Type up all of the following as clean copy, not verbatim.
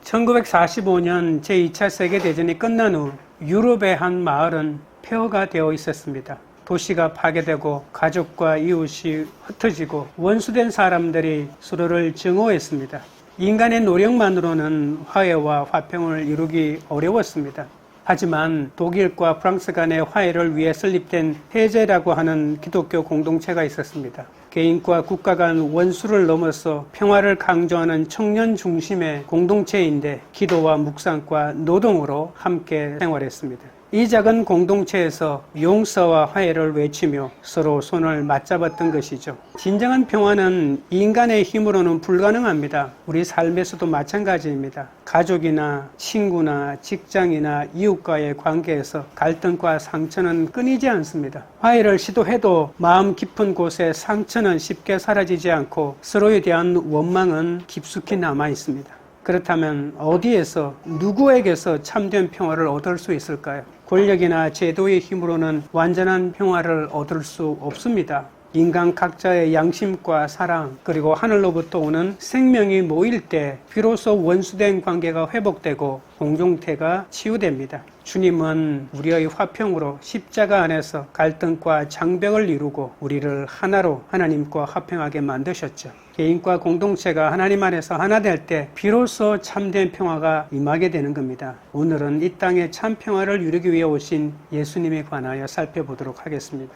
1945년 제2차 세계대전이 끝난 후 유럽의 한 마을은 폐허가 되어 있었습니다. 도시가 파괴되고 가족과 이웃이 흩어지고 원수된 사람들이 서로를 증오했습니다. 인간의 노력만으로는 화해와 화평을 이루기 어려웠습니다. 하지만 독일과 프랑스 간의 화해를 위해 설립된 해제라고 하는 기독교 공동체가 있었습니다. 개인과 국가 간 원수를 넘어서 평화를 강조하는 청년 중심의 공동체인데 기도와 묵상과 노동으로 함께 생활했습니다. 이 작은 공동체에서 용서와 화해를 외치며 서로 손을 맞잡았던 것이죠. 진정한 평화는 인간의 힘으로는 불가능합니다. 우리 삶에서도 마찬가지입니다. 가족이나 친구나 직장이나 이웃과의 관계에서 갈등과 상처는 끊이지 않습니다. 화해를 시도해도 마음 깊은 곳에 상처는 쉽게 사라지지 않고 서로에 대한 원망은 깊숙이 남아 있습니다. 그렇다면 어디에서 누구에게서 참된 평화를 얻을 수 있을까요? 권력이나 제도의 힘으로는 완전한 평화를 얻을 수 없습니다. 인간 각자의 양심과 사랑 그리고 하늘로부터 오는 생명이 모일 때 비로소 원수된 관계가 회복되고 공동체가 치유됩니다. 주님은 우리의 화평으로 십자가 안에서 갈등과 장벽을 이루고 우리를 하나로 하나님과 화평하게 만드셨죠. 개인과 공동체가 하나님 안에서 하나 될 때 비로소 참된 평화가 임하게 되는 겁니다. 오늘은 이 땅에 참 평화를 이루기 위해 오신 예수님에 관하여 살펴보도록 하겠습니다.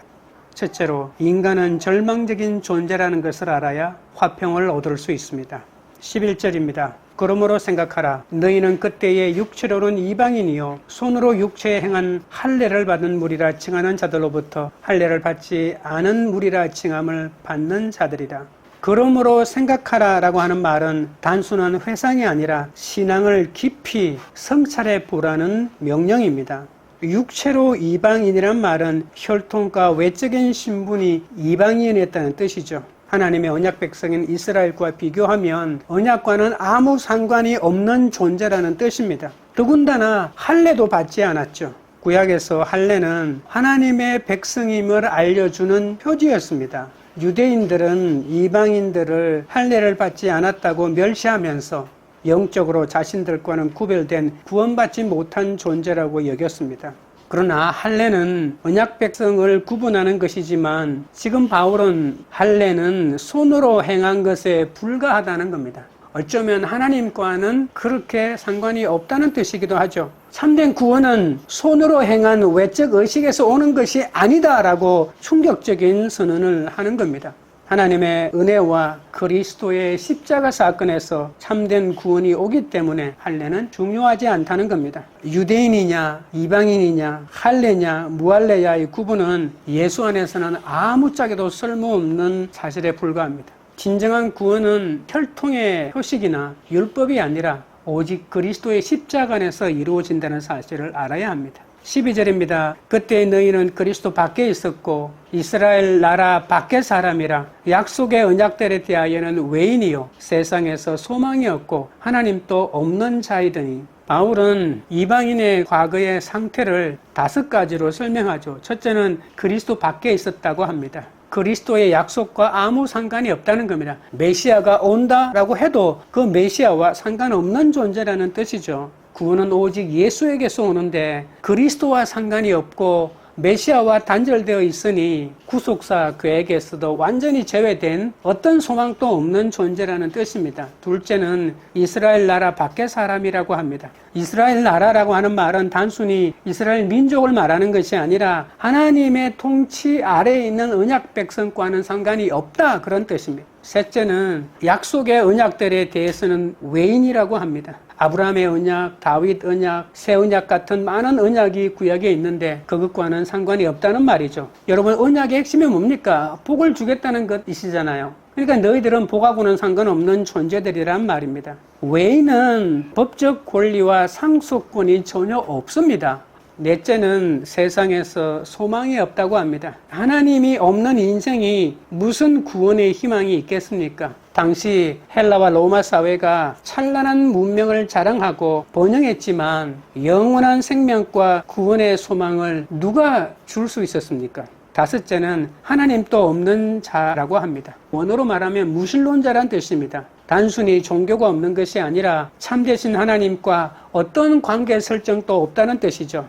첫째로 인간은 절망적인 존재라는 것을 알아야 화평을 얻을 수 있습니다. 11절입니다. 그러므로 생각하라. 너희는 그때의 육체로는 이방인이요 손으로 육체에 행한 할례를 받은 무리라 칭하는 자들로부터 할례를 받지 않은 무리라 칭함을 받는 자들이라. 그러므로 생각하라 라고 하는 말은 단순한 회상이 아니라 신앙을 깊이 성찰해 보라는 명령입니다. 육체로 이방인이란 말은 혈통과 외적인 신분이 이방인이었다는 뜻이죠. 하나님의 언약 백성인 이스라엘과 비교하면 언약과는 아무 상관이 없는 존재라는 뜻입니다. 더군다나 할례도 받지 않았죠. 구약에서 할례는 하나님의 백성임을 알려주는 표지였습니다. 유대인들은 이방인들을 할례를 받지 않았다고 멸시하면서 영적으로 자신들과는 구별된 구원받지 못한 존재라고 여겼습니다. 그러나 할례는 언약 백성을 구분하는 것이지만 지금 바울은 할례는 손으로 행한 것에 불과하다는 겁니다. 어쩌면 하나님과는 그렇게 상관이 없다는 뜻이기도 하죠. 참된 구원은 손으로 행한 외적 의식에서 오는 것이 아니다라고 충격적인 선언을 하는 겁니다. 하나님의 은혜와 그리스도의 십자가 사건에서 참된 구원이 오기 때문에 할례는 중요하지 않다는 겁니다. 유대인이냐 이방인이냐 할례냐 무할례냐의 구분은 예수 안에서는 아무짝에도 쓸모없는 사실에 불과합니다. 진정한 구원은 혈통의 표식이나 율법이 아니라 오직 그리스도의 십자가 안에서 이루어진다는 사실을 알아야 합니다. 12절입니다. 그때 너희는 그리스도 밖에 있었고 이스라엘 나라 밖의 사람이라 약속의 언약들에 대하여는 외인이요 세상에서 소망이 없고 하나님도 없는 자이더니. 바울은 이방인의 과거의 상태를 5가지로 설명하죠. 첫째는 그리스도 밖에 있었다고 합니다. 그리스도의 약속과 아무 상관이 없다는 겁니다. 메시아가 온다라고 해도 그 메시아와 상관없는 존재라는 뜻이죠. 구원은 오직 예수에게서 오는데 그리스도와 상관이 없고 메시아와 단절되어 있으니 구속사 그에게서도 완전히 제외된 어떤 소망도 없는 존재라는 뜻입니다. 둘째는 이스라엘 나라 밖의 사람이라고 합니다. 이스라엘 나라라고 하는 말은 단순히 이스라엘 민족을 말하는 것이 아니라 하나님의 통치 아래에 있는 언약 백성과는 상관이 없다 그런 뜻입니다. 셋째는 약속의 언약들에 대해서는 외인이라고 합니다. 아브라함의 언약, 다윗 언약, 새 언약 같은 많은 언약이 구약에 있는데 그것과는 상관이 없다는 말이죠. 여러분 언약의 핵심이 뭡니까? 복을 주겠다는 것이시잖아요. 그러니까 너희들은 복하고는 상관없는 존재들이란 말입니다. 외인은 법적 권리와 상속권이 전혀 없습니다. 넷째는 세상에서 소망이 없다고 합니다. 하나님이 없는 인생이 무슨 구원의 희망이 있겠습니까? 당시 헬라와 로마 사회가 찬란한 문명을 자랑하고 번영했지만 영원한 생명과 구원의 소망을 누가 줄 수 있었습니까? 다섯째는 하나님도 없는 자라고 합니다. 원어로 말하면 무신론자란 뜻입니다. 단순히 종교가 없는 것이 아니라 참되신 하나님과 어떤 관계 설정도 없다는 뜻이죠.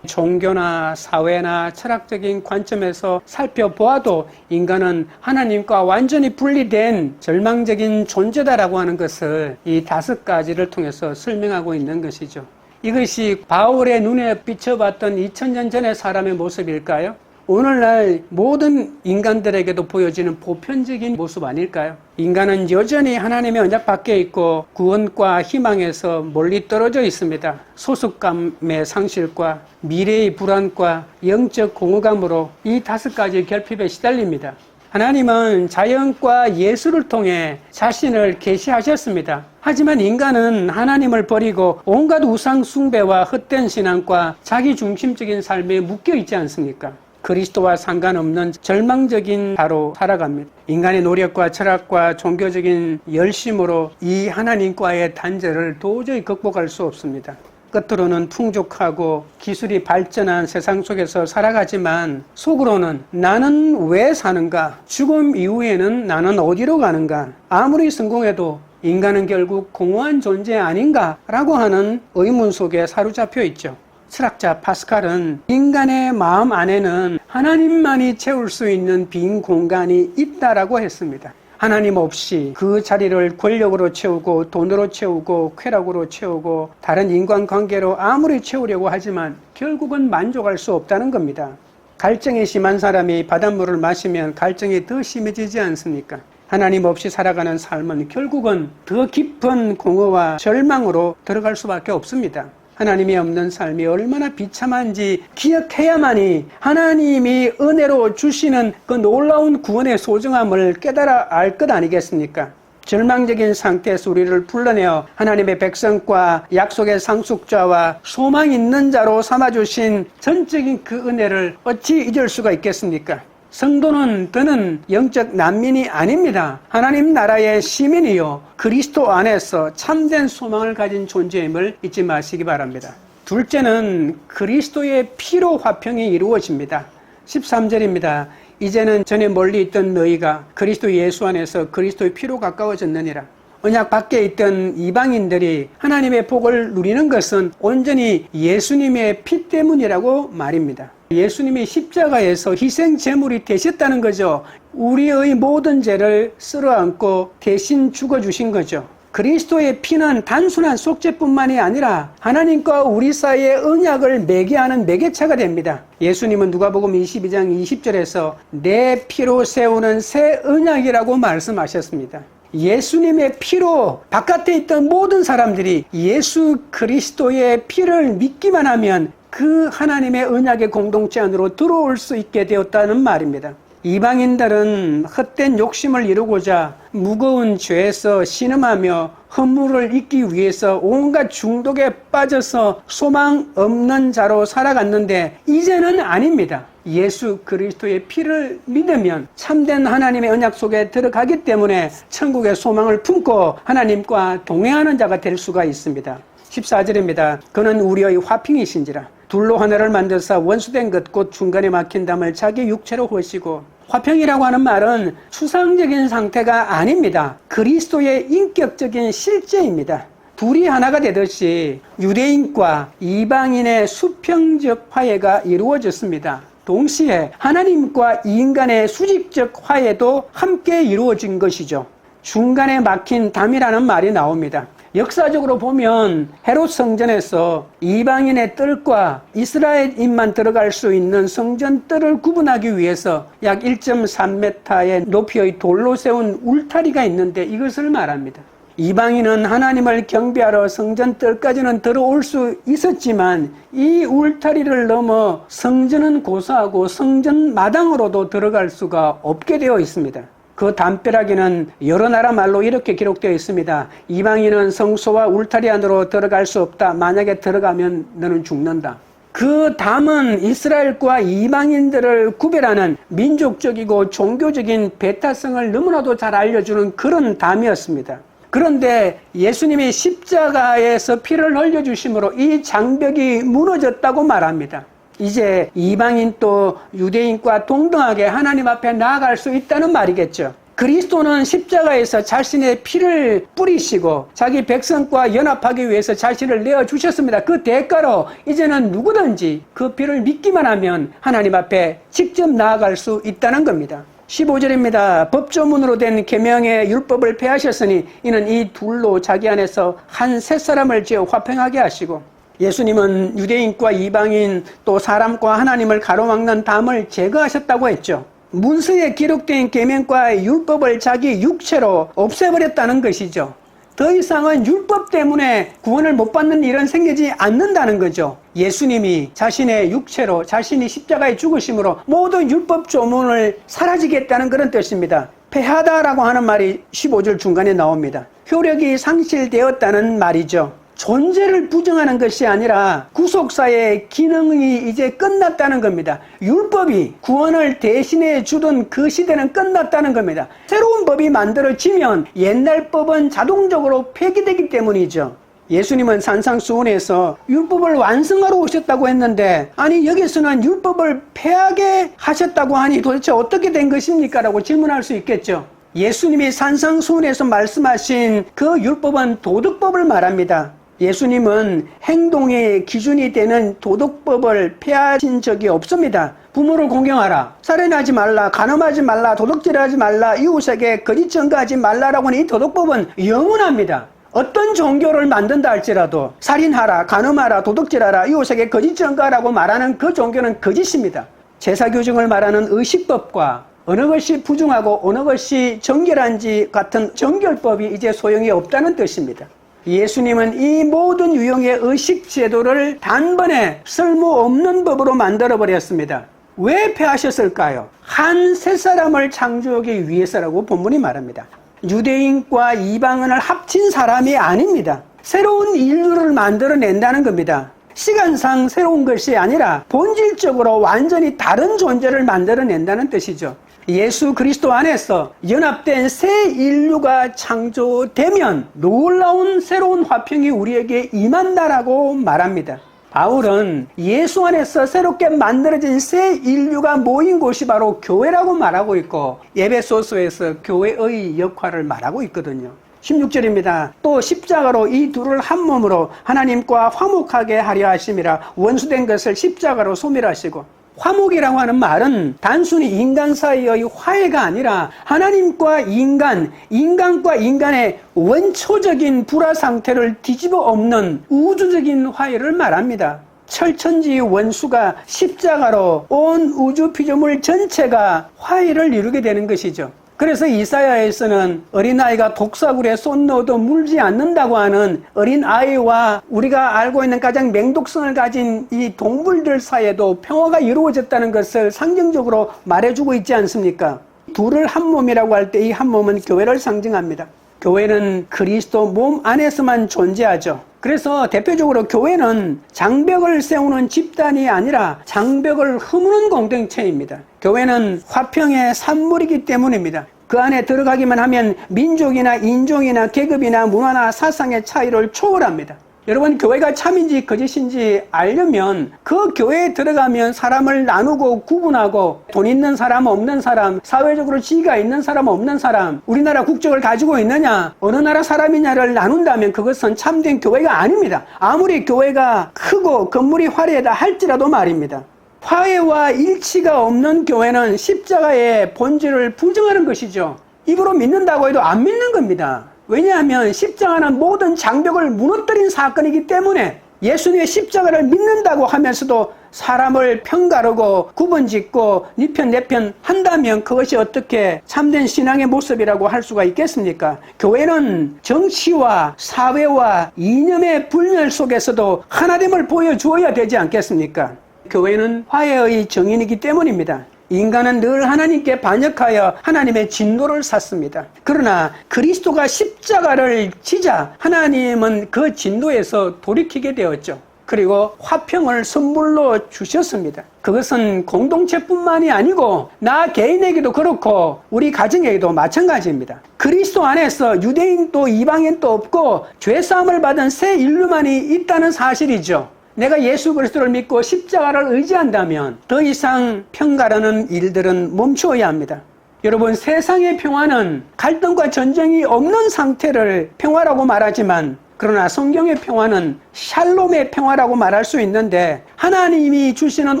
종교나 사회나 철학적인 관점에서 살펴보아도 인간은 하나님과 완전히 분리된 절망적인 존재다라고 하는 것을 이 5가지를 통해서 설명하고 있는 것이죠. 이것이 바울의 눈에 비춰봤던 2000년 전의 사람의 모습일까요? 오늘날 모든 인간들에게도 보여지는 보편적인 모습 아닐까요? 인간은 여전히 하나님의 언약 밖에 있고 구원과 희망에서 멀리 떨어져 있습니다. 소속감의 상실과 미래의 불안과 영적 공허감으로 이 5가지 결핍에 시달립니다. 하나님은 자연과 예수를 통해 자신을 계시하셨습니다. 하지만 인간은 하나님을 버리고 온갖 우상 숭배와 헛된 신앙과 자기 중심적인 삶에 묶여 있지 않습니까? 그리스도와 상관없는 절망적인 자로 살아갑니다. 인간의 노력과 철학과 종교적인 열심으로 이 하나님과의 단절을 도저히 극복할 수 없습니다. 겉으로는 풍족하고 기술이 발전한 세상 속에서 살아가지만 속으로는 나는 왜 사는가? 죽음 이후에는 나는 어디로 가는가? 아무리 성공해도 인간은 결국 공허한 존재 아닌가? 라고 하는 의문 속에 사로잡혀 있죠. 철학자 파스칼은 인간의 마음 안에는 하나님만이 채울 수 있는 빈 공간이 있다라고 했습니다. 하나님 없이 그 자리를 권력으로 채우고 돈으로 채우고 쾌락으로 채우고 다른 인간관계로 아무리 채우려고 하지만 결국은 만족할 수 없다는 겁니다. 갈증이 심한 사람이 바닷물을 마시면 갈증이 더 심해지지 않습니까? 하나님 없이 살아가는 삶은 결국은 더 깊은 공허와 절망으로 들어갈 수밖에 없습니다. 하나님이 없는 삶이 얼마나 비참한지 기억해야만이 하나님이 은혜로 주시는 그 놀라운 구원의 소중함을 깨달아 알 것 아니겠습니까? 절망적인 상태에서 우리를 불러내어 하나님의 백성과 약속의 상속자와 소망 있는 자로 삼아주신 전적인 그 은혜를 어찌 잊을 수가 있겠습니까? 성도는 더는 영적 난민이 아닙니다. 하나님 나라의 시민이요 그리스도 안에서 참된 소망을 가진 존재임을 잊지 마시기 바랍니다. 둘째는 그리스도의 피로 화평이 이루어집니다. 13절입니다. 이제는 전에 멀리 있던 너희가 그리스도 예수 안에서 그리스도의 피로 가까워졌느니라. 언약 밖에 있던 이방인들이 하나님의 복을 누리는 것은 온전히 예수님의 피 때문이라고 말입니다. 예수님이 십자가에서 희생 제물이 되셨다는 거죠. 우리의 모든 죄를 쓸어안고 대신 죽어주신 거죠. 그리스도의 피는 단순한 속죄뿐만이 아니라 하나님과 우리 사이의 언약을 매개하는 매개체가 됩니다. 예수님은 누가복음 22장 20절에서 내 피로 세우는 새 언약이라고 말씀하셨습니다. 예수님의 피로 바깥에 있던 모든 사람들이 예수 그리스도의 피를 믿기만 하면 그 하나님의 언약의 공동체 안으로 들어올 수 있게 되었다는 말입니다. 이방인들은 헛된 욕심을 이루고자 무거운 죄에서 신음하며 허물을 잊기 위해서 온갖 중독에 빠져서 소망 없는 자로 살아갔는데 이제는 아닙니다. 예수 그리스도의 피를 믿으면 참된 하나님의 언약 속에 들어가기 때문에 천국의 소망을 품고 하나님과 동행하는 자가 될 수가 있습니다. 14절입니다. 그는 우리의 화평이신지라. 둘로 하나를 만드사 원수된 것 곧 중간에 막힌 담을 자기 육체로 허시고. 화평이라고 하는 말은 추상적인 상태가 아닙니다. 그리스도의 인격적인 실제입니다. 둘이 하나가 되듯이 유대인과 이방인의 수평적 화해가 이루어졌습니다. 동시에 하나님과 인간의 수직적 화해도 함께 이루어진 것이죠. 중간에 막힌 담이라는 말이 나옵니다. 역사적으로 보면 헤롯 성전에서 이방인의 뜰과 이스라엘인만 들어갈 수 있는 성전 뜰을 구분하기 위해서 약 1.3m의 높이의 돌로 세운 울타리가 있는데 이것을 말합니다. 이방인은 하나님을 경배하러 성전 뜰까지는 들어올 수 있었지만 이 울타리를 넘어 성전은 고사하고 성전 마당으로도 들어갈 수가 없게 되어 있습니다. 그 담벼락에는 여러 나라 말로 이렇게 기록되어 있습니다. 이방인은 성소와 울타리 안으로 들어갈 수 없다. 만약에 들어가면 너는 죽는다. 그 담은 이스라엘과 이방인들을 구별하는 민족적이고 종교적인 배타성을 너무나도 잘 알려주는 그런 담이었습니다. 그런데 예수님이 십자가에서 피를 흘려주심으로 이 장벽이 무너졌다고 말합니다. 이제 이방인 또 유대인과 동등하게 하나님 앞에 나아갈 수 있다는 말이겠죠. 그리스도는 십자가에서 자신의 피를 뿌리시고 자기 백성과 연합하기 위해서 자신을 내어주셨습니다. 그 대가로 이제는 누구든지 그 피를 믿기만 하면 하나님 앞에 직접 나아갈 수 있다는 겁니다. 15절입니다. 법조문으로 된 계명의 율법을 폐하셨으니 이는 이 둘로 자기 안에서 한 세 사람을 지어 화평하게 하시고, 예수님은 유대인과 이방인 또 사람과 하나님을 가로막는 담을 제거하셨다고 했죠. 문서에 기록된 계명과 율법을 자기 육체로 없애버렸다는 것이죠. 더 이상은 율법 때문에 구원을 못 받는 일은 생기지 않는다는 거죠. 예수님이 자신의 육체로 자신이 십자가에 죽으심으로 모든 율법 조문을 사라지겠다는 그런 뜻입니다. 폐하다라고 하는 말이 15절 중간에 나옵니다. 효력이 상실되었다는 말이죠. 존재를 부정하는 것이 아니라 구속사의 기능이 이제 끝났다는 겁니다. 율법이 구원을 대신해 주던 그 시대는 끝났다는 겁니다. 새로운 법이 만들어지면 옛날 법은 자동적으로 폐기되기 때문이죠. 예수님은 산상수훈에서 율법을 완성하러 오셨다고 했는데, 아니 여기서는 율법을 폐하게 하셨다고 하니 도대체 어떻게 된 것입니까? 라고 질문할 수 있겠죠. 예수님이 산상수훈에서 말씀하신 그 율법은 도덕법을 말합니다. 예수님은 행동의 기준이 되는 도덕법을 폐하신 적이 없습니다. 부모를 공경하라, 살인하지 말라, 간음하지 말라, 도둑질하지 말라, 이웃에게 거짓 증거하지 말라라고 하는 이 도덕법은 영원합니다. 어떤 종교를 만든다 할지라도 살인하라, 간음하라, 도둑질하라, 이웃에게 거짓 증거하라고 말하는 그 종교는 거짓입니다. 제사교정을 말하는 의식법과 어느 것이 부정하고 어느 것이 정결한지 같은 정결법이 이제 소용이 없다는 뜻입니다. 예수님은 이 모든 유형의 의식 제도를 단번에 쓸모없는 법으로 만들어버렸습니다. 왜 폐하셨을까요? 한 세 사람을 창조하기 위해서라고 본문이 말합니다. 유대인과 이방인을 합친 사람이 아닙니다. 새로운 인류를 만들어낸다는 겁니다. 시간상 새로운 것이 아니라 본질적으로 완전히 다른 존재를 만들어낸다는 뜻이죠. 예수 그리스도 안에서 연합된 새 인류가 창조되면 놀라운 새로운 화평이 우리에게 임한다라고 말합니다. 바울은 예수 안에서 새롭게 만들어진 새 인류가 모인 곳이 바로 교회라고 말하고 있고, 에베소서에서 교회의 역할을 말하고 있거든요. 16절입니다. 또 십자가로 이 둘을 한 몸으로 하나님과 화목하게 하려 하심이라. 원수된 것을 십자가로 소멸하시고, 화목이라고 하는 말은 단순히 인간 사이의 화해가 아니라 하나님과 인간, 인간과 인간의 원초적인 불화 상태를 뒤집어 엎는 우주적인 화해를 말합니다. 철천지 원수가 십자가로 온 우주 피조물 전체가 화해를 이루게 되는 것이죠. 그래서 이사야에서는 어린아이가 독사굴에 손 넣어도 물지 않는다고 하는 어린아이와 우리가 알고 있는 가장 맹독성을 가진 이 동물들 사이에도 평화가 이루어졌다는 것을 상징적으로 말해주고 있지 않습니까? 둘을 한 몸이라고 할 때 이 한 몸은 교회를 상징합니다. 교회는 그리스도 몸 안에서만 존재하죠. 그래서 대표적으로 교회는 장벽을 세우는 집단이 아니라 장벽을 허무는 공동체입니다. 교회는 화평의 산물이기 때문입니다. 그 안에 들어가기만 하면 민족이나 인종이나 계급이나 문화나 사상의 차이를 초월합니다. 여러분, 교회가 참인지 거짓인지 알려면 그 교회에 들어가면 사람을 나누고 구분하고 돈 있는 사람, 없는 사람, 사회적으로 지위가 있는 사람, 없는 사람, 우리나라 국적을 가지고 있느냐, 어느 나라 사람이냐를 나눈다면 그것은 참된 교회가 아닙니다. 아무리 교회가 크고 건물이 화려하다 할지라도 말입니다. 화해와 일치가 없는 교회는 십자가의 본질을 부정하는 것이죠. 입으로 믿는다고 해도 안 믿는 겁니다. 왜냐하면 십자가는 모든 장벽을 무너뜨린 사건이기 때문에 예수님의 십자가를 믿는다고 하면서도 사람을 편가르고 구분짓고 네 편 내 편 한다면 그것이 어떻게 참된 신앙의 모습이라고 할 수가 있겠습니까? 교회는 정치와 사회와 이념의 분열 속에서도 하나됨을 보여주어야 되지 않겠습니까? 교회는 화해의 정인이기 때문입니다. 인간은 늘 하나님께 반역하여 하나님의 진노를 샀습니다. 그러나 그리스도가 십자가를 지자 하나님은 그 진노에서 돌이키게 되었죠. 그리고 화평을 선물로 주셨습니다. 그것은 공동체뿐만이 아니고 나 개인에게도 그렇고 우리 가정에게도 마찬가지입니다. 그리스도 안에서 유대인도 이방인도 없고 죄사함을 받은 새 인류만이 있다는 사실이죠. 내가 예수 그리스도를 믿고 십자가를 의지한다면 더 이상 평가라는 일들은 멈추어야 합니다. 여러분, 세상의 평화는 갈등과 전쟁이 없는 상태를 평화라고 말하지만, 그러나 성경의 평화는 샬롬의 평화라고 말할 수 있는데, 하나님이 주시는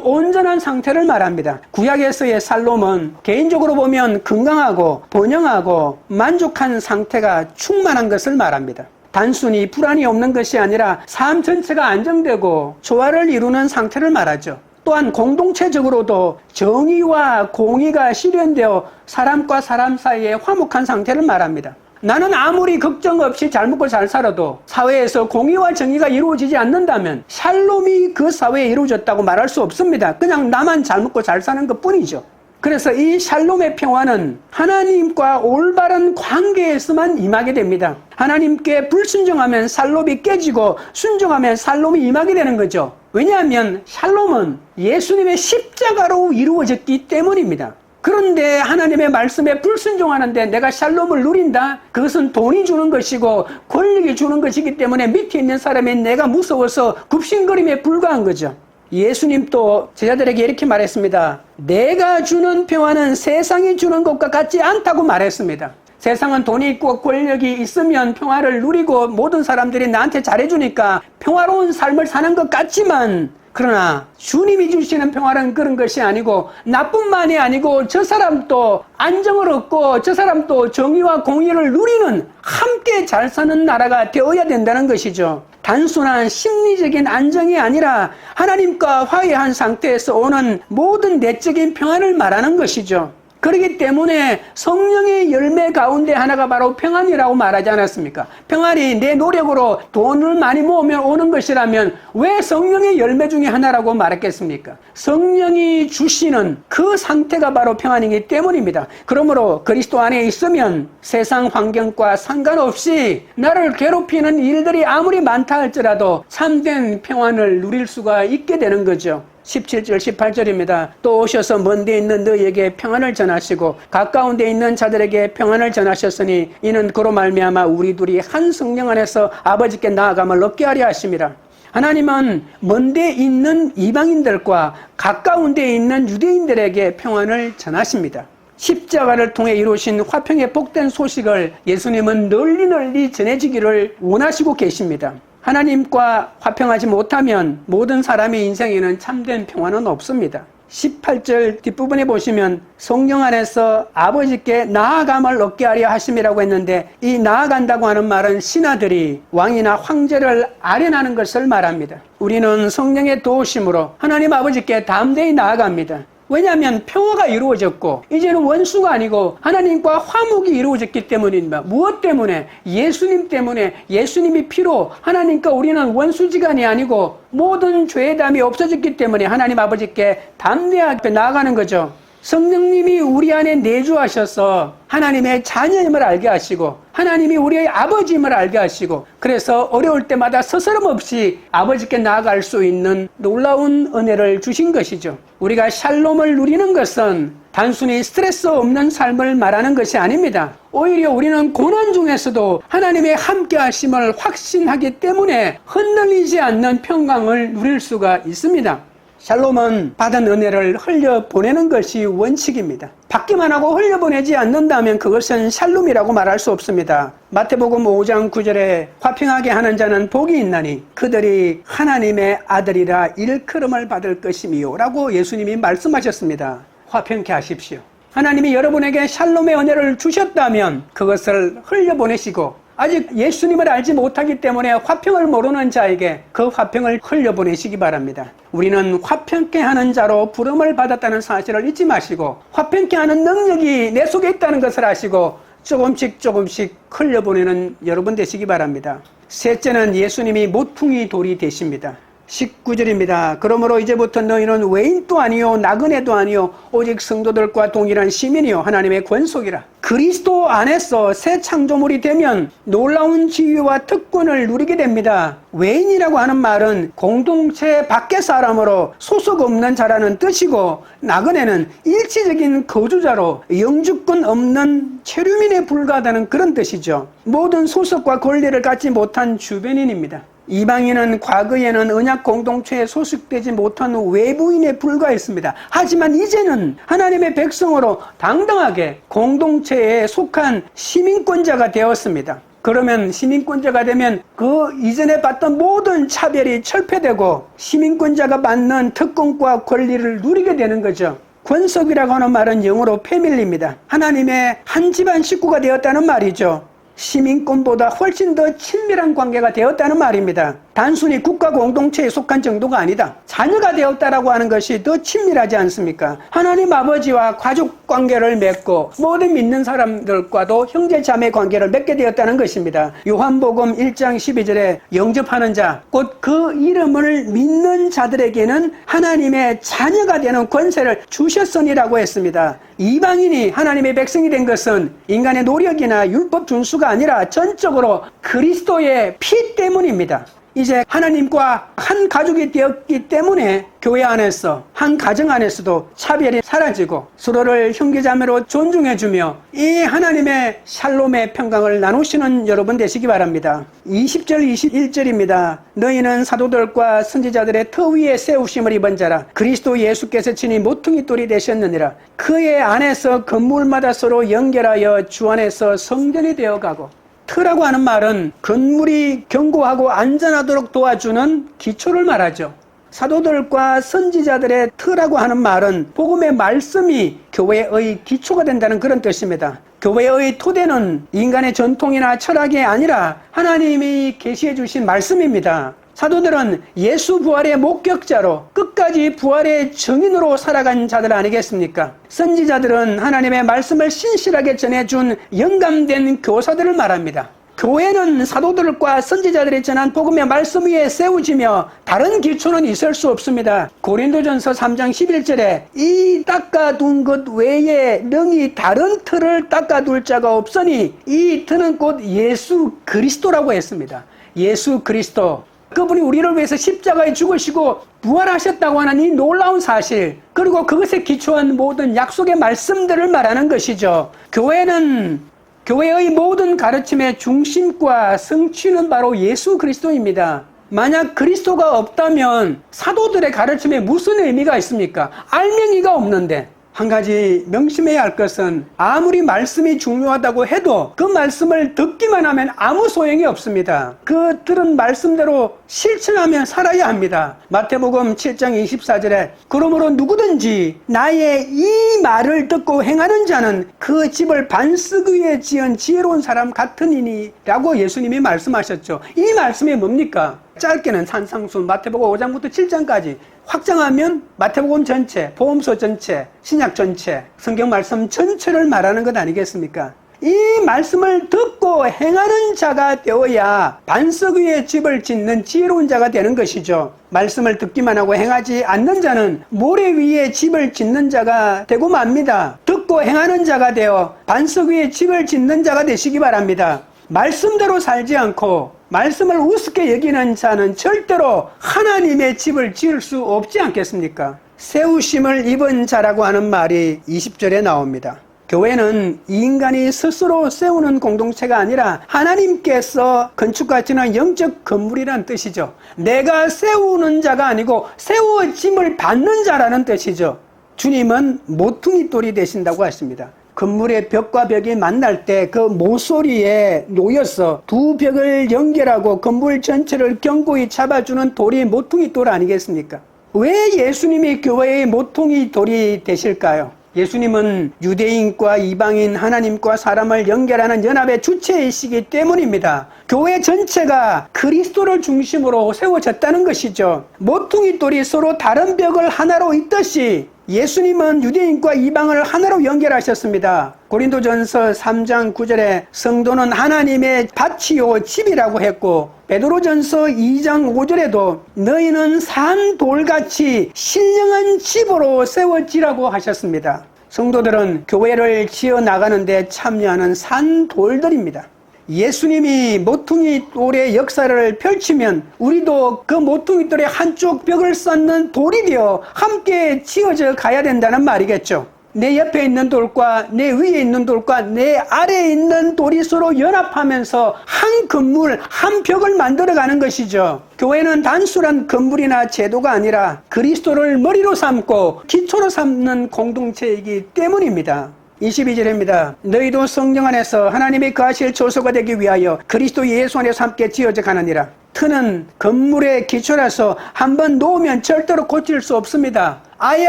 온전한 상태를 말합니다. 구약에서의 샬롬은 개인적으로 보면 건강하고 번영하고 만족한 상태가 충만한 것을 말합니다. 단순히 불안이 없는 것이 아니라 삶 전체가 안정되고 조화를 이루는 상태를 말하죠. 또한 공동체적으로도 정의와 공의가 실현되어 사람과 사람 사이에 화목한 상태를 말합니다. 나는 아무리 걱정 없이 잘 먹고 잘 살아도 사회에서 공의와 정의가 이루어지지 않는다면 샬롬이 그 사회에 이루어졌다고 말할 수 없습니다. 그냥 나만 잘 먹고 잘 사는 것 뿐이죠. 그래서 이 샬롬의 평화는 하나님과 올바른 관계에서만 임하게 됩니다. 하나님께 불순종하면 샬롬이 깨지고 순종하면 샬롬이 임하게 되는 거죠. 왜냐하면 샬롬은 예수님의 십자가로 이루어졌기 때문입니다. 그런데 하나님의 말씀에 불순종하는데 내가 샬롬을 누린다? 그것은 돈이 주는 것이고 권력이 주는 것이기 때문에 밑에 있는 사람이 내가 무서워서 굽신거림에 불과한 거죠. 예수님도 제자들에게 이렇게 말했습니다. 내가 주는 평화는 세상이 주는 것과 같지 않다고 말했습니다. 세상은 돈이 있고 권력이 있으면 평화를 누리고 모든 사람들이 나한테 잘해주니까 평화로운 삶을 사는 것 같지만, 그러나 주님이 주시는 평화는 그런 것이 아니고 나뿐만이 아니고 저 사람도 안정을 얻고 저 사람도 정의와 공의를 누리는 함께 잘 사는 나라가 되어야 된다는 것이죠. 단순한 심리적인 안정이 아니라 하나님과 화해한 상태에서 오는 모든 내적인 평안을 말하는 것이죠. 그렇기 때문에 성령의 열매 가운데 하나가 바로 평안이라고 말하지 않았습니까? 평안이 내 노력으로 돈을 많이 모으면 오는 것이라면 왜 성령의 열매 중에 하나라고 말했겠습니까? 성령이 주시는 그 상태가 바로 평안이기 때문입니다. 그러므로 그리스도 안에 있으면 세상 환경과 상관없이 나를 괴롭히는 일들이 아무리 많다 할지라도 참된 평안을 누릴 수가 있게 되는 거죠. 17절 18절입니다. 또 오셔서 먼 데 있는 너희에게 평안을 전하시고 가까운 데 있는 자들에게 평안을 전하셨으니 이는 그로 말미암아 우리 둘이 한 성령 안에서 아버지께 나아감을 얻게 하려 하심이라. 하나님은 먼 데 있는 이방인들과 가까운 데 있는 유대인들에게 평안을 전하십니다. 십자가를 통해 이루신 화평의 복된 소식을 예수님은 널리 전해지기를 원하시고 계십니다. 하나님과 화평하지 못하면 모든 사람의 인생에는 참된 평화는 없습니다. 18절 뒷부분에 보시면 성령 안에서 아버지께 나아감을 얻게 하려 하심이라고 했는데, 이 나아간다고 하는 말은 신하들이 왕이나 황제를 아련하는 것을 말합니다. 우리는 성령의 도우심으로 하나님 아버지께 담대히 나아갑니다. 왜냐하면 평화가 이루어졌고 이제는 원수가 아니고 하나님과 화목이 이루어졌기 때문입니다. 무엇 때문에? 예수님 때문에. 예수님이 피로 하나님과 우리는 원수지간이 아니고 모든 죄의 담이 없어졌기 때문에 하나님 아버지께 담대하게 나아가는 거죠. 성령님이 우리 안에 내주하셔서 하나님의 자녀임을 알게 하시고 하나님이 우리의 아버지임을 알게 하시고, 그래서 어려울 때마다 스스럼 없이 아버지께 나아갈 수 있는 놀라운 은혜를 주신 것이죠. 우리가 샬롬을 누리는 것은 단순히 스트레스 없는 삶을 말하는 것이 아닙니다. 오히려 우리는 고난 중에서도 하나님의 함께 하심을 확신하기 때문에 흔들리지 않는 평강을 누릴 수가 있습니다. 샬롬은 받은 은혜를 흘려보내는 것이 원칙입니다. 받기만 하고 흘려보내지 않는다면 그것은 샬롬이라고 말할 수 없습니다. 마태복음 5장 9절에 화평하게 하는 자는 복이 있나니 그들이 하나님의 아들이라 일컬음을 받을 것이미요 라고 예수님이 말씀하셨습니다. 화평케 하십시오. 하나님이 여러분에게 샬롬의 은혜를 주셨다면 그것을 흘려보내시고, 아직 예수님을 알지 못하기 때문에 화평을 모르는 자에게 그 화평을 흘려보내시기 바랍니다. 우리는 화평케 하는 자로 부름을 받았다는 사실을 잊지 마시고 화평케 하는 능력이 내 속에 있다는 것을 아시고 조금씩 흘려보내는 여러분 되시기 바랍니다. 셋째는 예수님이 모퉁이 돌이 되십니다. 19절입니다. 그러므로 이제부터 너희는 외인도 아니요 나그네도 아니요 오직 성도들과 동일한 시민이요 하나님의 권속이라. 그리스도 안에서 새 창조물이 되면 놀라운 지위와 특권을 누리게 됩니다. 외인이라고 하는 말은 공동체 밖의 사람으로 소속 없는 자라는 뜻이고, 나그네는 일시적인 거주자로 영주권 없는 체류민에 불과하다는 그런 뜻이죠. 모든 소속과 권리를 갖지 못한 주변인입니다. 이방인은 과거에는 언약 공동체에 소속되지 못한 외부인에 불과했습니다. 하지만 이제는 하나님의 백성으로 당당하게 공동체에 속한 시민권자가 되었습니다. 그러면 시민권자가 되면 그 이전에 받던 모든 차별이 철폐되고 시민권자가 받는 특권과 권리를 누리게 되는 거죠. 권속이라고 하는 말은 영어로 패밀리입니다. 하나님의 한 집안 식구가 되었다는 말이죠. 시민권보다 훨씬 더 친밀한 관계가 되었다는 말입니다. 단순히 국가 공동체에 속한 정도가 아니다. 자녀가 되었다라고 하는 것이 더 친밀하지 않습니까? 하나님 아버지와 가족 관계를 맺고 모든 믿는 사람들과도 형제 자매 관계를 맺게 되었다는 것입니다. 요한복음 1장 12절에 영접하는 자, 곧 그 이름을 믿는 자들에게는 하나님의 자녀가 되는 권세를 주셨으니라고 했습니다. 이방인이 하나님의 백성이 된 것은 인간의 노력이나 율법 준수가 아니라 전적으로 그리스도의 피 때문입니다. 이제 하나님과 한 가족이 되었기 때문에 교회 안에서 한 가정 안에서도 차별이 사라지고 서로를 형제자매로 존중해주며 이 하나님의 샬롬의 평강을 나누시는 여러분 되시기 바랍니다. 20절 21절입니다. 너희는 사도들과 선지자들의 터 위에 세우심을 입은 자라. 그리스도 예수께서 친히 모퉁이 돌이 되셨느니라. 그의 안에서 건물마다 서로 연결하여 주 안에서 성전이 되어가고. 터라고 하는 말은 건물이 견고하고 안전하도록 도와주는 기초를 말하죠. 사도들과 선지자들의 터라고 하는 말은 복음의 말씀이 교회의 기초가 된다는 그런 뜻입니다. 교회의 토대는 인간의 전통이나 철학이 아니라 하나님이 계시해 주신 말씀입니다. 사도들은 예수 부활의 목격자로 끝까지 부활의 증인으로 살아간 자들 아니겠습니까? 선지자들은 하나님의 말씀을 신실하게 전해준 영감된 교사들을 말합니다. 교회는 사도들과 선지자들이 전한 복음의 말씀 위에 세워지며 다른 기초는 있을 수 없습니다. 고린도전서 3장 11절에 이 닦아둔 것 외에 능히 다른 틀을 닦아둘 자가 없으니 이 틀은 곧 예수 그리스도라고 했습니다. 예수 그리스도. 그분이 우리를 위해서 십자가에 죽으시고 부활하셨다고 하는 이 놀라운 사실, 그리고 그것에 기초한 모든 약속의 말씀들을 말하는 것이죠. 교회의 모든 가르침의 중심과 성취는 바로 예수 그리스도입니다. 만약 그리스도가 없다면 사도들의 가르침에 무슨 의미가 있습니까? 알맹이가 없는데. 한 가지 명심해야 할 것은 아무리 말씀이 중요하다고 해도 그 말씀을 듣기만 하면 아무 소용이 없습니다. 그 들은 말씀대로 실천하며 살아야 합니다. 마태복음 7장 24절에 그러므로 누구든지 나의 이 말을 듣고 행하는 자는 그 집을 반석 위에 지은 지혜로운 사람 같으니니 라고 예수님이 말씀하셨죠. 이 말씀이 뭡니까? 짧게는 산상수 마태복음 5장부터 7장까지, 확장하면 마태복음 전체, 보험서 전체, 신약 전체, 성경 말씀 전체를 말하는 것 아니겠습니까? 이 말씀을 듣고 행하는 자가 되어야 반석 위에 집을 짓는 지혜로운 자가 되는 것이죠. 말씀을 듣기만 하고 행하지 않는 자는 모래 위에 집을 짓는 자가 되고 맙니다. 듣고 행하는 자가 되어 반석 위에 집을 짓는 자가 되시기 바랍니다. 말씀대로 살지 않고 말씀을 우습게 여기는 자는 절대로 하나님의 집을 지을 수 없지 않겠습니까? 세우심을 입은 자라고 하는 말이 20절에 나옵니다. 교회는 인간이 스스로 세우는 공동체가 아니라 하나님께서 건축하시는 영적 건물이라는 뜻이죠. 내가 세우는 자가 아니고 세워짐을 받는 자라는 뜻이죠. 주님은 모퉁이 돌이 되신다고 하십니다. 건물의 벽과 벽이 만날 때 그 모서리에 놓여서 두 벽을 연결하고 건물 전체를 견고히 잡아주는 돌이 모퉁이 돌 아니겠습니까? 왜 예수님이 교회의 모퉁이 돌이 되실까요? 예수님은 유대인과 이방인, 하나님과 사람을 연결하는 연합의 주체이시기 때문입니다. 교회 전체가 그리스도를 중심으로 세워졌다는 것이죠. 모퉁이 돌이 서로 다른 벽을 하나로 잇듯이 예수님은 유대인과 이방을 하나로 연결하셨습니다. 고린도전서 3장 9절에 성도는 하나님의 밭이요 집이라고 했고, 베드로전서 2장 5절에도 너희는 산 돌같이 신령한 집으로 세워지라고 하셨습니다. 성도들은 교회를 지어 나가는데 참여하는 산 돌들입니다. 예수님이 모퉁이 돌의 역사를 펼치면 우리도 그 모퉁이 돌의 한쪽 벽을 쌓는 돌이 되어 함께 지어져 가야 된다는 말이겠죠. 내 옆에 있는 돌과 내 위에 있는 돌과 내 아래에 있는 돌이 서로 연합하면서 한 건물, 한 벽을 만들어가는 것이죠. 교회는 단순한 건물이나 제도가 아니라 그리스도를 머리로 삼고 기초로 삼는 공동체이기 때문입니다. 22절입니다. 너희도 성령 안에서 하나님의 거하실 처소가 되기 위하여 그리스도 예수 안에서 함께 지어져 가느니라. 터는 건물의 기초라서 한번 놓으면 절대로 고칠 수 없습니다. 아예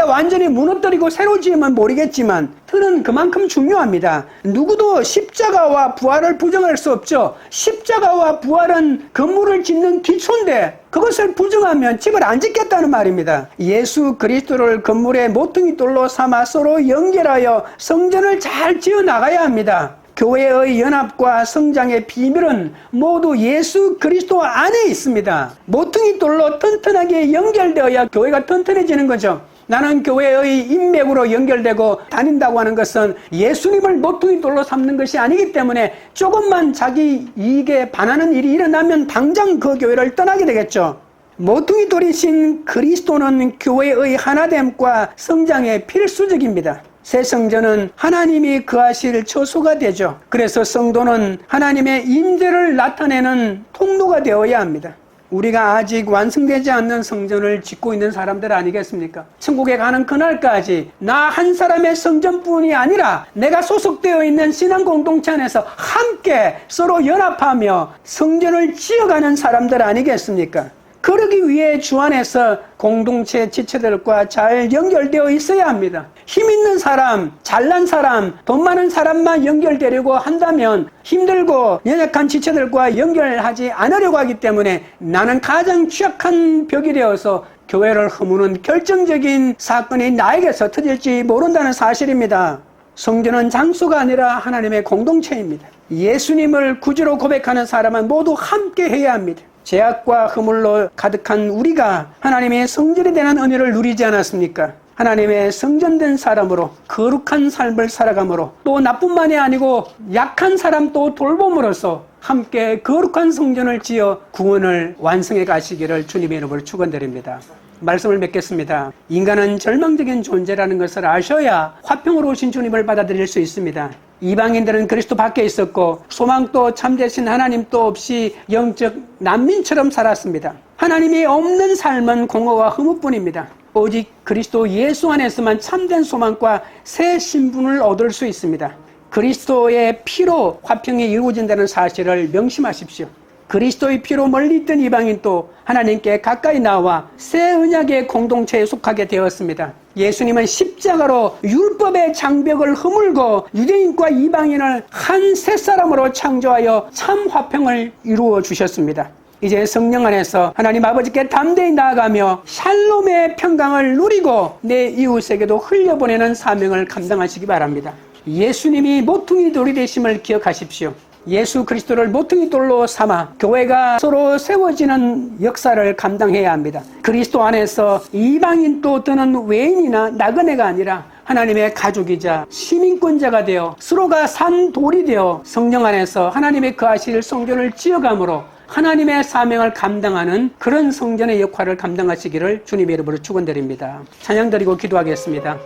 완전히 무너뜨리고 새로 지으면 모르겠지만 터는 그만큼 중요합니다. 누구도 십자가와 부활을 부정할 수 없죠. 십자가와 부활은 건물을 짓는 기초인데 그것을 부정하면 집을 안 짓겠다는 말입니다. 예수 그리스도를 건물의 모퉁이 돌로 삼아 서로 연결하여 성전을 잘 지어 나가야 합니다. 교회의 연합과 성장의 비밀은 모두 예수 그리스도 안에 있습니다. 모퉁이 돌로 튼튼하게 연결되어야 교회가 튼튼해지는 거죠. 나는 교회의 인맥으로 연결되고 다닌다고 하는 것은 예수님을 모퉁이 돌로 삼는 것이 아니기 때문에 조금만 자기 이익에 반하는 일이 일어나면 당장 그 교회를 떠나게 되겠죠. 모퉁이 돌이신 그리스도는 교회의 하나됨과 성장에 필수적입니다. 새 성전은 하나님이 거하실 처소가 되죠. 그래서 성도는 하나님의 임재를 나타내는 통로가 되어야 합니다. 우리가 아직 완성되지 않는 성전을 짓고 있는 사람들 아니겠습니까? 천국에 가는 그날까지 나 한 사람의 성전뿐이 아니라 내가 소속되어 있는 신앙 공동체 안에서 함께 서로 연합하며 성전을 지어가는 사람들 아니겠습니까? 그러기 위해 주 안에서 공동체 지체들과 잘 연결되어 있어야 합니다. 힘 있는 사람, 잘난 사람, 돈 많은 사람만 연결되려고 한다면 힘들고 연약한 지체들과 연결하지 않으려고 하기 때문에 나는 가장 취약한 벽이 되어서 교회를 허무는 결정적인 사건이 나에게서 터질지 모른다는 사실입니다. 성전은 장소가 아니라 하나님의 공동체입니다. 예수님을 구주로 고백하는 사람은 모두 함께 해야 합니다. 죄악과 허물로 가득한 우리가 하나님의 성전이 되는 은혜를 누리지 않았습니까? 하나님의 성전된 사람으로 거룩한 삶을 살아감으로 또 나뿐만이 아니고 약한 사람도 돌봄으로써 함께 거룩한 성전을 지어 구원을 완성해 가시기를 주님의 이름으로 축원드립니다. 말씀을 맺겠습니다. 인간은 절망적인 존재라는 것을 아셔야 화평으로 오신 주님을 받아들일 수 있습니다. 이방인들은 그리스도 밖에 있었고 소망도 참되신 하나님도 없이 영적 난민처럼 살았습니다. 하나님이 없는 삶은 공허와 허무뿐입니다. 오직 그리스도 예수 안에서만 참된 소망과 새 신분을 얻을 수 있습니다. 그리스도의 피로 화평이 이루어진다는 사실을 명심하십시오. 그리스도의 피로 멀리 있던 이방인도 하나님께 가까이 나와 새 언약의 공동체에 속하게 되었습니다. 예수님은 십자가로 율법의 장벽을 허물고 유대인과 이방인을 한 새 사람으로 창조하여 참 화평을 이루어 주셨습니다. 이제 성령 안에서 하나님 아버지께 담대히 나아가며 샬롬의 평강을 누리고 내 이웃에게도 흘려보내는 사명을 감당하시기 바랍니다. 예수님이 모퉁이 돌이 되심을 기억하십시오. 예수 그리스도를 모퉁이 돌로 삼아 교회가 서로 세워지는 역사를 감당해야 합니다. 그리스도 안에서 이방인도 또는 외인이나 나그네가 아니라 하나님의 가족이자 시민권자가 되어 서로가 산 돌이 되어 성령 안에서 하나님의 거하실 성전을 지어감으로 하나님의 사명을 감당하는 그런 성전의 역할을 감당하시기를 주님의 이름으로 축원드립니다. 찬양 드리고 기도하겠습니다.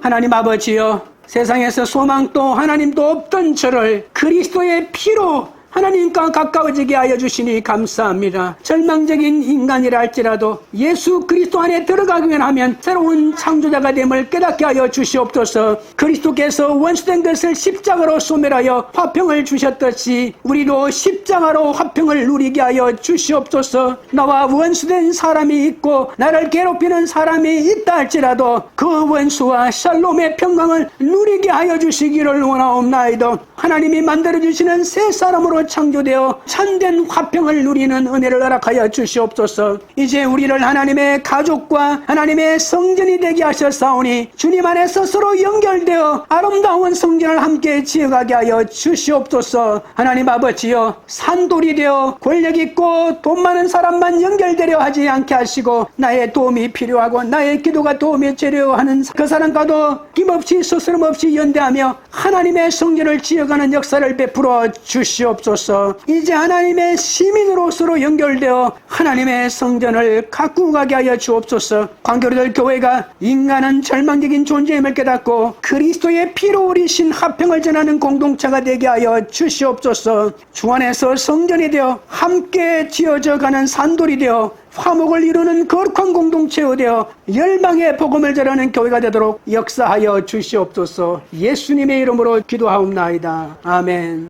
하나님 아버지여, 세상에서 소망도 하나님도 없던 저를 그리스도의 피로 하나님과 가까워지게 하여 주시니 감사합니다. 절망적인 인간이라 할지라도 예수 그리스도 안에 들어가기만 하면 새로운 창조자가 됨을 깨닫게 하여 주시옵소서. 그리스도께서 원수된 것을 십자가로 소멸하여 화평을 주셨듯이 우리도 십자가로 화평을 누리게 하여 주시옵소서. 나와 원수된 사람이 있고 나를 괴롭히는 사람이 있다 할지라도 그 원수와 샬롬의 평강을 누리게 하여 주시기를 원하옵나이다. 하나님이 만들어주시는 새 사람으로 창조되어 참된 화평을 누리는 은혜를 허락하여 주시옵소서. 이제 우리를 하나님의 가족과 하나님의 성전이 되게 하셨사오니 주님 안에서 서로 연결되어 아름다운 성전을 함께 지어가게 하여 주시옵소서. 하나님 아버지여, 산돌이 되어 권력 있고 돈 많은 사람만 연결되려 하지 않게 하시고 나의 도움이 필요하고 나의 기도가 도움이 되려 하는 그 사람과도 힘없이 스스럼 없이 연대하며 하나님의 성전을 지어가는 역사를 베풀어 주시옵소서. 주옵소서. 이제 하나님의 시민으로서로 연결되어 하나님의 성전을 가꾸고 가게 하여 주옵소서. 광교리들 교회가 인간은 절망적인 존재임을 깨닫고 그리스도의 피로 우리신 화평을 전하는 공동체가 되게 하여 주시옵소서. 주 안에서 성전이 되어 함께 지어져 가는 산돌이 되어 화목을 이루는 거룩한 공동체가 되어 열방의 복음을 전하는 교회가 되도록 역사하여 주시옵소서. 예수님의 이름으로 기도하옵나이다. 아멘.